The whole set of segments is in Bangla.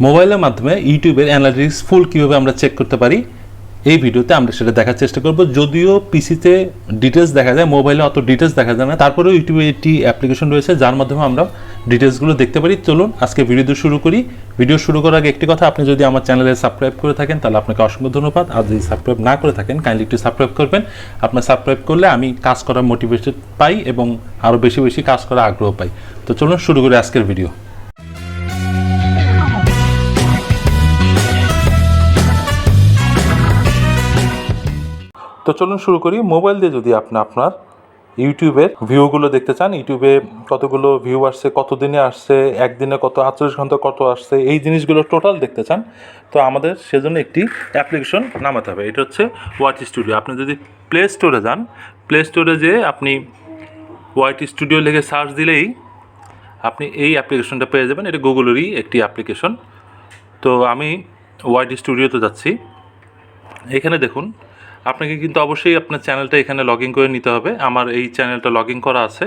মোবাইলের মাধ্যমে ইউটিউবের অ্যানালিটিক্স ফুল কীভাবে আমরা চেক করতে পারি এই ভিডিওতে আমরা সেটা দেখার চেষ্টা করব। যদিও পিসিতে ডিটেলস দেখা যায়, মোবাইলে অত ডিটেলস দেখা যায় না, তারপরেও ইউটিউবে একটি অ্যাপ্লিকেশন রয়েছে যার মাধ্যমে আমরা ডিটেলসগুলো দেখতে পারি। চলুন আজকে ভিডিও শুরু করি। ভিডিও শুরু করার আগে একটি কথা, আপনি যদি আমার চ্যানেলে সাবস্ক্রাইব করে থাকেন তাহলে আপনাকে অসংখ্য ধন্যবাদ। আর যদি সাবস্ক্রাইব না করে থাকেন কাইন্ডলি একটু সাবস্ক্রাইব করবেন। আপনার সাবস্ক্রাইব করলে আমি কাজ করার মোটিভেশন পাই এবং আরও বেশি বেশি কাজ করার আগ্রহ পাই। তো চলুন শুরু করি আজকের ভিডিও। তো চলুন শুরু করি। মোবাইল দিয়ে যদি আপনার ইউটিউবের ভিউগুলো দেখতে চান, ইউটিউবে কতগুলো ভিউ আসছে, কত দিনে আসছে, একদিনে কত, 48 ঘন্টা কত আসছে, এই জিনিসগুলো টোটাল দেখতে চান, তো আমাদের সেজন্য একটি অ্যাপ্লিকেশন নামাতে হবে। এটা হচ্ছে ওয়াইট স্টুডিও। আপনি যদি প্লে স্টোরে যান, প্লে স্টোরে যেয়ে আপনি ওয়াইট স্টুডিও লিখে সার্চ দিলেই আপনি এই অ্যাপ্লিকেশনটা পেয়ে যাবেন। এটা গুগলেরই একটি অ্যাপ্লিকেশন। তো আমি ওয়াইট স্টুডিওতে যাচ্ছি। এখানে দেখুন, আপনাকে কিন্তু অবশ্যই আপনার চ্যানেলটা এখানে লগ ইন করে নিতে হবে। আমার এই চ্যানেলটা লগ ইন করা আছে,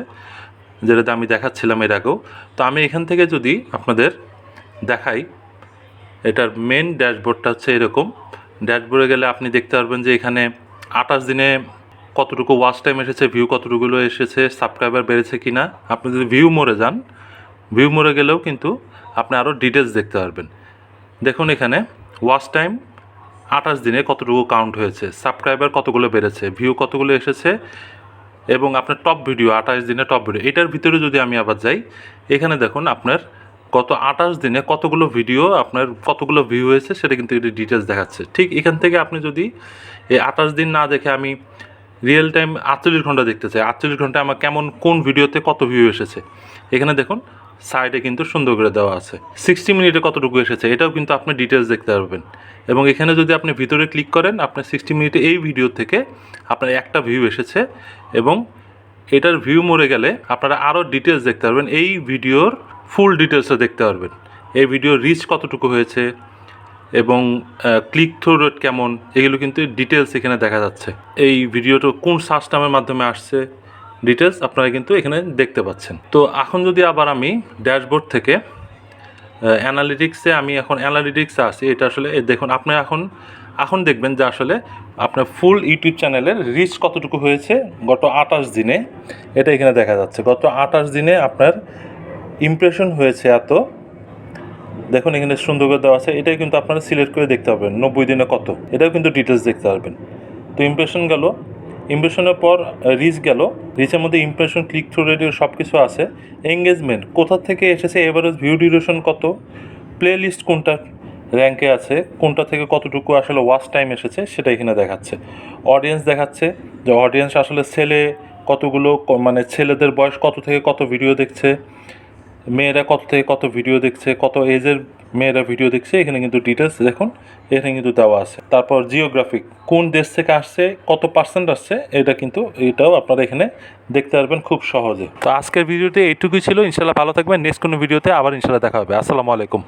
যেটাতে আমি দেখাচ্ছিলাম এর আগেও। তো আমি এখান থেকে যদি আপনাদের দেখাই, এটার মেন ড্যাশবোর্ডটা হচ্ছে এরকম। ড্যাশবোর্ডে গেলে আপনি দেখতে পারবেন যে এখানে 28 দিনে কতটুকু ওয়াচ টাইম এসেছে, ভিউ কতটুকুলো এসেছে, সাবস্ক্রাইবার বেড়েছে কি না। আপনি যদি ভিউ মোড়ে যান, ভিউ মোড়ে গেলেও কিন্তু আপনি আরও ডিটেলস দেখতে পারবেন। দেখুন এখানে ওয়াচ টাইম 28 দিনে কতটুকু কাউন্ট হয়েছে, সাবস্ক্রাইবার কতগুলো বেড়েছে, ভিউ কতগুলো এসেছে, এবং আপনার টপ ভিডিও 28 দিনে টপ ভিডিও। এটার ভিতরে যদি আমি আবার যাই, এখানে দেখুন আপনার গত 28 দিনে কতগুলো ভিডিও, আপনার কতগুলো ভিউ হয়েছে, সেটা কিন্তু এটি ডিটেলস দেখাচ্ছে। ঠিক এখান থেকে আপনি যদি এই 28 দিন না দেখে আমি রিয়েল টাইম 48 ঘন্টা দেখতে চাই, 48 ঘন্টায় আমার কেমন কোন ভিডিওতে কত ভিউ এসেছে, এখানে দেখুন সাইডে কিন্তু সুন্দর করে দেওয়া আছে। 60 মিনিটে কতটুকু এসেছে এটাও কিন্তু আপনি ডিটেলস দেখতে পারবেন। এবং এখানে যদি আপনি ভিতরে ক্লিক করেন, আপনার 60 মিনিটে এই ভিডিও থেকে আপনার একটা ভিউ এসেছে, এবং এটার ভিউ মরে গেলে আপনারা আরও ডিটেলস দেখতে পারবেন। এই ভিডিওর ফুল ডিটেলসও দেখতে পারবেন। এই ভিডিওর রিচ কতটুকু হয়েছে এবং ক্লিক থ্রু রেট কেমন, এগুলো কিন্তু ডিটেলস এখানে দেখা যাচ্ছে। এই ভিডিওটা কোন সার্চ টার্মের মাধ্যমে আসছে, ডিটেলস আপনারা কিন্তু এখানে দেখতে পাচ্ছেন। তো এখন যদি আবার আমি ড্যাশবোর্ড থেকে অ্যানালিটিক্সে, আমি এখন অ্যানালিটিক্সে আসি। এটা আসলে দেখুন, আপনি এখন দেখবেন যে আসলে আপনার ফুল ইউটিউব চ্যানেলের রিচ কতটুকু হয়েছে গত 28 দিনে, এটা এখানে দেখা যাচ্ছে। গত 28 দিনে আপনার ইমপ্রেশন হয়েছে এত, দেখুন এখানে সুন্দর করে দেওয়া আছে। এটাই কিন্তু আপনারা সিলেক্ট করে দেখতে পারবেন 90 দিনে কত, এটাও কিন্তু ডিটেলস দেখতে পারবেন। তো ইমপ্রেশন গেল, ইমপ্রেশনের পর রিচ গেল, রিচের মধ্যে ইমপ্রেশন, ক্লিক থ্রু রেট সব কিছু আছে। এঙ্গেজমেন্ট কোথা থেকে এসেছে, এভারেজ ভিউ ডিউরেশন কত, প্লে লিস্ট কোনটা র্যাঙ্কে আছে, কোনটা থেকে কতটুকু আসলে ওয়াচ টাইম এসেছে, সেটা এখানে দেখাচ্ছে। অডিয়েন্স দেখাচ্ছে যে অডিয়েন্স আসলে ছেলে কতগুলো, মানে ছেলেদের বয়স কত থেকে কত ভিডিও দেখছে, মেয়েরা কত থেকে কত ভিডিও দেখছে, কত এজের মেয়েরা ভিডিও দেখছে, এখানে কিন্তু ডিটেলস দেখুন এখানে কিন্তু দেওয়া আছে। তারপর জিওগ্রাফিক, কোন দেশ থেকে আসছে, কত পার্সেন্ট আসছে, এটা কিন্তু এটাও আপনারা এখানে দেখতে পারবেন খুব সহজে। তো আজকের ভিডিওতে এইটুকুই ছিল। ইনশাল্লাহ ভালো থাকবেন। নেক্সট কোনো ভিডিওতে আবার ইনশাল্লাহ দেখা হবে। আসসালামু আলাইকুম।